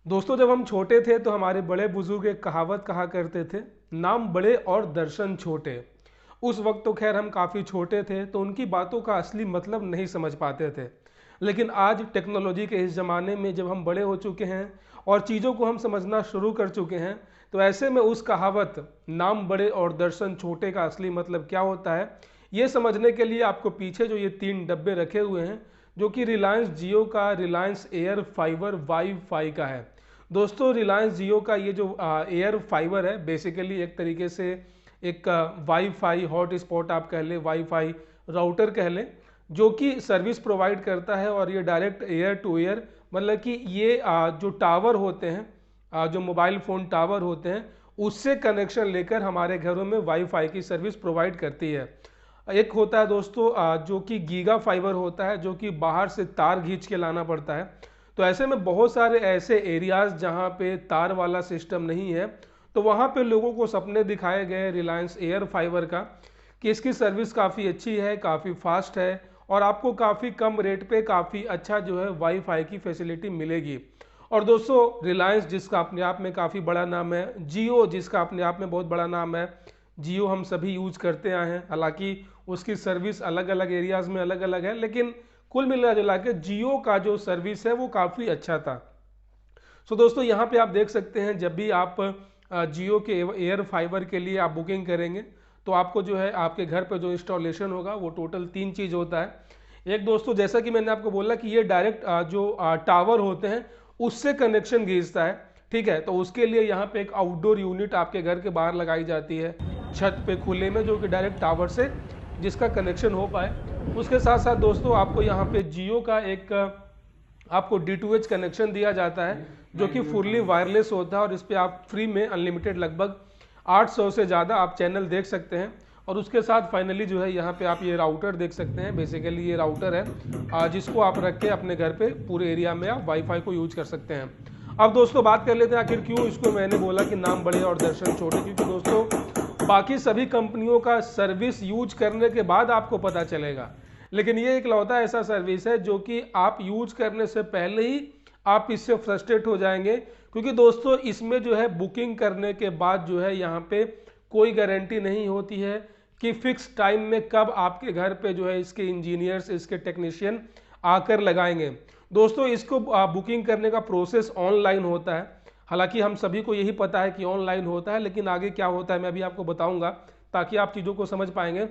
दोस्तों जब हम छोटे थे तो हमारे बड़े बुजुर्ग एक कहावत कहा करते थे, नाम बड़े और दर्शन छोटे। उस वक्त तो खैर हम काफ़ी छोटे थे तो उनकी बातों का असली मतलब नहीं समझ पाते थे। लेकिन आज टेक्नोलॉजी के इस ज़माने में जब हम बड़े हो चुके हैं और चीज़ों को हम समझना शुरू कर चुके हैं, तो ऐसे में उस कहावत नाम बड़े और दर्शन छोटे का असली मतलब क्या होता है, ये समझने के लिए आपको पीछे जो ये 3 डब्बे रखे हुए हैं, जो कि रिलायंस जियो का रिलायंस एयर फाइबर वाईफाई का है। दोस्तों रिलायंस जियो का ये जो एयर फाइबर है, बेसिकली एक तरीके से एक वाईफाई हॉट स्पॉट आप कह लें, वाईफाई राउटर कह लें, जो कि सर्विस प्रोवाइड करता है। और ये डायरेक्ट एयर टू एयर, मतलब कि ये जो टावर होते हैं, जो मोबाइल फ़ोन टावर होते हैं, उससे कनेक्शन लेकर हमारे घरों में वाईफाई की सर्विस प्रोवाइड करती है। एक होता है दोस्तों जो कि गीगा फाइबर होता है, जो कि बाहर से तार खींच के लाना पड़ता है। तो ऐसे में बहुत सारे ऐसे एरियाज़ जहाँ पे तार वाला सिस्टम नहीं है, तो वहाँ पे लोगों को सपने दिखाए गए रिलायंस एयर फाइबर का कि इसकी सर्विस काफ़ी अच्छी है, काफ़ी फास्ट है और आपको काफ़ी कम रेट पे काफ़ी अच्छा जो है वाईफाई की फैसिलिटी मिलेगी। और दोस्तों रिलायंस जिसका अपने आप में काफ़ी बड़ा नाम है, जियो जिसका अपने आप में बहुत बड़ा नाम है, जियो हम सभी यूज करते आए हैं। हालांकि उसकी सर्विस अलग अलग एरियाज़ में अलग अलग है, लेकिन कुल मिला जुला के जियो का जो सर्विस है वो काफ़ी अच्छा था। सो दोस्तों यहाँ पे आप देख सकते हैं, जब भी आप जियो के एयर फाइबर के लिए आप बुकिंग करेंगे तो आपको जो है आपके घर पे जो इंस्टॉलेशन होगा वो टोटल 3 चीज़ होता है। एक दोस्तों जैसा कि मैंने आपको बोला कि ये डायरेक्ट जो टावर होते हैं उससे कनेक्शन खींचता है, ठीक है। तो उसके लिए यहाँ पे एक आउटडोर यूनिट आपके घर के बाहर लगाई जाती है, छत पे खुले में, जो कि डायरेक्ट टावर से जिसका कनेक्शन हो पाए। उसके साथ साथ दोस्तों आपको यहाँ पे जियो का एक आपको D2H कनेक्शन दिया जाता है, जो कि फुल्ली वायरलेस होता है और इस पर आप फ्री में अनलिमिटेड लगभग 800 से ज़्यादा आप चैनल देख सकते हैं। और उसके साथ फाइनली जो है यहाँ पे आप ये राउटर देख सकते हैं। बेसिकली ये राउटर है जिसको आप रख के अपने घर पे पूरे एरिया में आप वाईफाई को यूज कर सकते हैं। अब दोस्तों बात कर लेते हैं आखिर क्यों इसको मैंने बोला कि नाम बड़े और दर्शन छोटे, क्योंकि दोस्तों बाकी सभी कंपनियों का सर्विस यूज करने के बाद आपको पता चलेगा, लेकिन ये इकलौता ऐसा सर्विस है जो कि आप यूज करने से पहले ही आप इससे फ्रस्ट्रेट हो जाएंगे। क्योंकि दोस्तों इसमें जो है बुकिंग करने के बाद जो है यहाँ पे कोई गारंटी नहीं होती है कि फिक्स टाइम में कब आपके घर पे जो है इसके इंजीनियर्स, इसके टेक्नीशियन आकर लगाएंगे। दोस्तों इसको बुकिंग करने का प्रोसेस ऑनलाइन होता है। हालांकि हम सभी को यही पता है कि ऑनलाइन होता है, लेकिन आगे क्या होता है मैं अभी आपको बताऊंगा ताकि आप चीज़ों को समझ पाएंगे।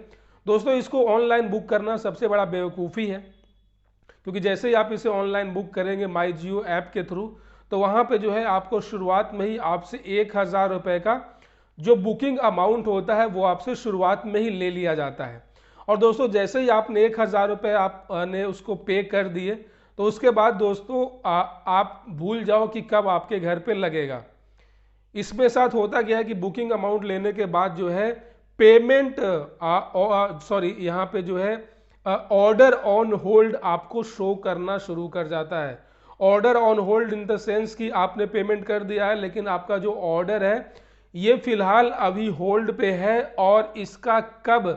दोस्तों इसको ऑनलाइन बुक करना सबसे बड़ा बेवकूफ़ी है, क्योंकि जैसे ही आप इसे ऑनलाइन बुक करेंगे माई जियो ऐप के थ्रू, तो वहाँ पे जो है आपको शुरुआत में ही आपसे 1,000 रुपये का जो बुकिंग अमाउंट होता है वो आपसे शुरुआत में ही ले लिया जाता है। और दोस्तों जैसे ही आपने 1,000 रुपये आपने उसको पे कर दिए, तो उसके बाद दोस्तों आप भूल जाओ कि कब आपके घर पे लगेगा। इसमें साथ होता क्या है कि बुकिंग अमाउंट लेने के बाद जो है पेमेंट सॉरी यहाँ पे जो है ऑर्डर ऑन होल्ड आपको शो करना शुरू कर जाता है। Order on hold in the sense कि आपने पेमेंट कर दिया है, लेकिन आपका जो ऑर्डर है ये फिलहाल अभी होल्ड पे है और इसका कब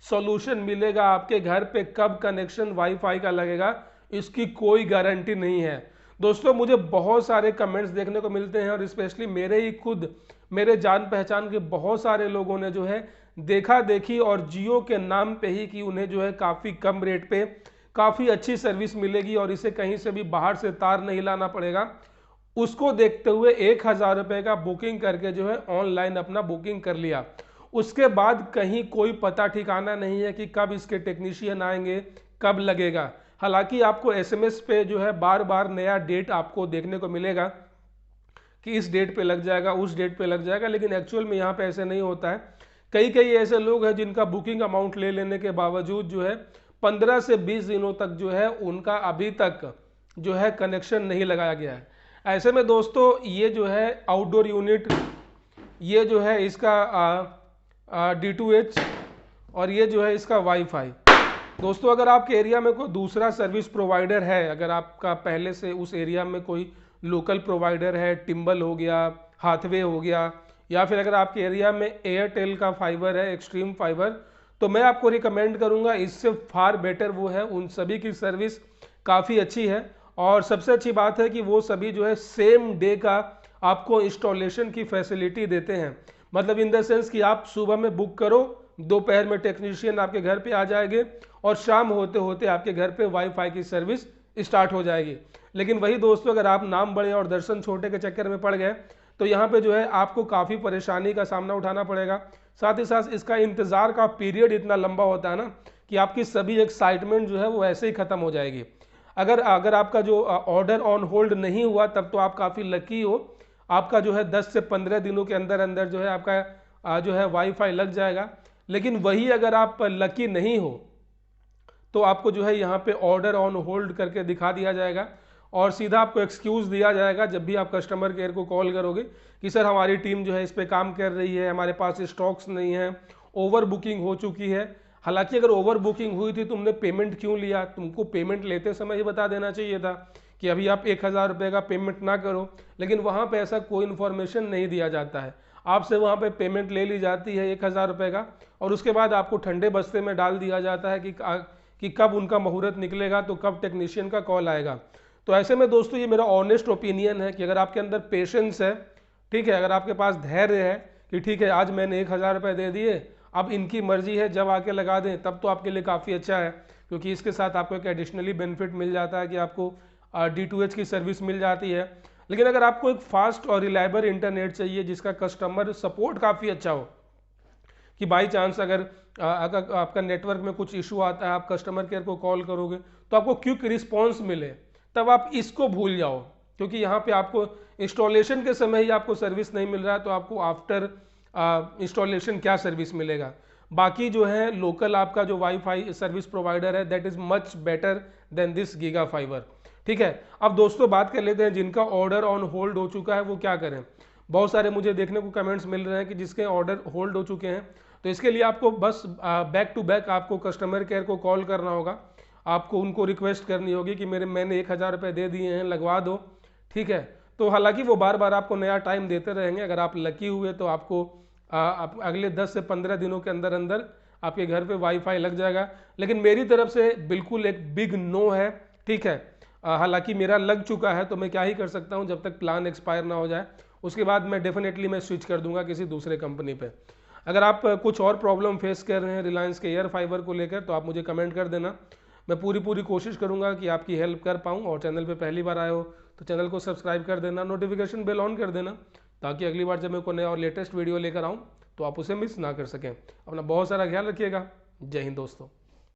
सॉल्यूशन मिलेगा, आपके घर पे कब कनेक्शन वाईफाई का लगेगा, इसकी कोई गारंटी नहीं है। दोस्तों मुझे बहुत सारे कमेंट्स देखने को मिलते हैं और स्पेशली मेरे ही खुद मेरे जान पहचान के बहुत सारे लोगों ने जो है देखा देखी और जियो के नाम पे ही कि उन्हें जो है काफ़ी कम रेट पे काफ़ी अच्छी सर्विस मिलेगी और इसे कहीं से भी बाहर से तार नहीं लाना पड़ेगा, उसको देखते हुए 1,000 रुपये का बुकिंग करके जो है ऑनलाइन अपना बुकिंग कर लिया। उसके बाद कहीं कोई पता ठिकाना नहीं है कि कब इसके टेक्नीशियन आएंगे, कब लगेगा। हालांकि आपको एसएमएस पे जो है बार बार नया डेट आपको देखने को मिलेगा कि इस डेट पे लग जाएगा, उस डेट पे लग जाएगा, लेकिन एक्चुअल में यहाँ पे ऐसे नहीं होता है। कई कई ऐसे लोग हैं जिनका बुकिंग अमाउंट ले लेने के बावजूद जो है 15 से 20 दिनों तक जो है उनका अभी तक जो है कनेक्शन नहीं लगाया गया है। ऐसे में दोस्तों ये जो है आउटडोर यूनिट, ये जो है इसका D2H और ये जो है इसका वाईफाई। दोस्तों अगर आपके एरिया में कोई दूसरा सर्विस प्रोवाइडर है, अगर आपका पहले से उस एरिया में कोई लोकल प्रोवाइडर है, टिम्बल हो गया, हाथवे हो गया, या फिर अगर आपके एरिया में एयरटेल का फाइबर है, एक्सट्रीम फाइबर, तो मैं आपको रिकमेंड करूंगा, इससे फार बेटर वो है, उन सभी की सर्विस काफ़ी अच्छी है और सबसे अच्छी बात है कि वो सभी जो है सेम डे का आपको इंस्टॉलेशन की फैसिलिटी देते हैं। मतलब इन द सेंस कि आप सुबह में बुक करो, दोपहर में टेक्नीशियन आपके घर पे आ जाएंगे और शाम होते होते आपके घर पे वाईफाई की सर्विस स्टार्ट हो जाएगी। लेकिन वही दोस्तों, अगर आप नाम बड़े और दर्शन छोटे के चक्कर में पड़ गए तो यहाँ पे जो है आपको काफ़ी परेशानी का सामना उठाना पड़ेगा। साथ ही साथ इसका इंतज़ार का पीरियड इतना लंबा होता है ना कि आपकी सभी एक्साइटमेंट जो है वो ऐसे ही ख़त्म हो जाएगी। अगर अगर आपका जो ऑर्डर ऑन होल्ड नहीं हुआ तब तो आप काफ़ी लकी हो, आपका जो है 10 से 15 दिनों के अंदर अंदर जो है आपका जो है वाईफाई लग जाएगा। लेकिन वही अगर आप लकी नहीं हो तो आपको जो है यहाँ पे ऑर्डर ऑन होल्ड करके दिखा दिया जाएगा और सीधा आपको एक्सक्यूज़ दिया जाएगा जब भी आप कस्टमर केयर को कॉल करोगे कि सर हमारी टीम जो है इस पे काम कर रही है, हमारे पास स्टॉक्स नहीं है, ओवर बुकिंग हो चुकी है। हालांकि अगर ओवर बुकिंग हुई थी तुमने पेमेंट क्यों लिया, तुमको पेमेंट लेते समय ही बता देना चाहिए था कि अभी आप 1000 रुपये का पेमेंट ना करो। लेकिन वहाँ पर ऐसा कोई इन्फॉर्मेशन नहीं दिया जाता है, आपसे वहाँ पे पेमेंट ले ली जाती है 1000 रुपये का और उसके बाद आपको ठंडे बस्ते में डाल दिया जाता है कि कब उनका मुहूर्त निकलेगा, तो कब टेक्नीशियन का कॉल आएगा। तो ऐसे में दोस्तों ये मेरा ऑनेस्ट ओपिनियन है कि अगर आपके अंदर पेशेंस है, ठीक है, अगर आपके पास धैर्य है कि ठीक है आज मैंने 1000 रुपये दे दिए, अब इनकी मर्जी है जब आके लगा दें, तब तो आपके लिए काफ़ी अच्छा है क्योंकि इसके साथ आपको एक एडिशनली बेनिफिट मिल जाता है कि आपको D2H की सर्विस मिल जाती है। लेकिन अगर आपको एक फास्ट और रिलायबल इंटरनेट चाहिए जिसका कस्टमर सपोर्ट काफ़ी अच्छा हो, कि बाई चांस अगर आपका नेटवर्क में कुछ इशू आता है, आप कस्टमर केयर को कॉल करोगे तो आपको क्विक रिस्पॉन्स मिले, तब आप इसको भूल जाओ। क्योंकि यहाँ पे आपको इंस्टॉलेशन के समय ही आपको सर्विस नहीं मिल रहा है तो आपको आफ्टर इंस्टॉलेशन क्या सर्विस मिलेगा। बाकी जो है लोकल आपका जो वाईफाई सर्विस प्रोवाइडर है that is much better than this giga fibre, ठीक है। अब दोस्तों बात कर लेते हैं जिनका ऑर्डर ऑन होल्ड हो चुका है वो क्या करें। बहुत सारे मुझे देखने को कमेंट्स मिल रहे हैं कि जिसके ऑर्डर होल्ड हो चुके हैं, तो इसके लिए आपको बस बैक टू बैक आपको कस्टमर केयर को कॉल करना होगा, आपको उनको रिक्वेस्ट करनी होगी कि मैंने 1000 रुपये दे दिए हैं, लगवा दो, ठीक है। तो हालांकि वो बार बार आपको नया टाइम देते रहेंगे, अगर आप लकी हुए तो आपको अगले 10 से 15 दिनों के अंदर अंदर आपके घर पे वाईफाई लग जाएगा। लेकिन मेरी तरफ से बिल्कुल एक बिग नो है, ठीक है। हालांकि मेरा लग चुका है तो मैं क्या ही कर सकता हूं, जब तक प्लान एक्सपायर ना हो जाए उसके बाद मैं डेफिनेटली मैं स्विच कर दूंगा किसी दूसरे कंपनी पे। अगर आप कुछ और प्रॉब्लम फेस कर रहे हैं रिलायंस के एयर फाइबर को लेकर तो आप मुझे कमेंट कर देना, मैं पूरी कोशिश करूंगा कि आपकी हेल्प कर पाऊँ। और चैनल पे पहली बार आए हो तो चैनल को सब्सक्राइब कर देना, नोटिफिकेशन बेल ऑन कर देना ताकि अगली बार जब मैं कोई नया और लेटेस्ट वीडियो लेकर आऊँ तो आप उसे मिस ना कर सकें। अपना बहुत सारा ख्याल रखिएगा। जय हिंद दोस्तों।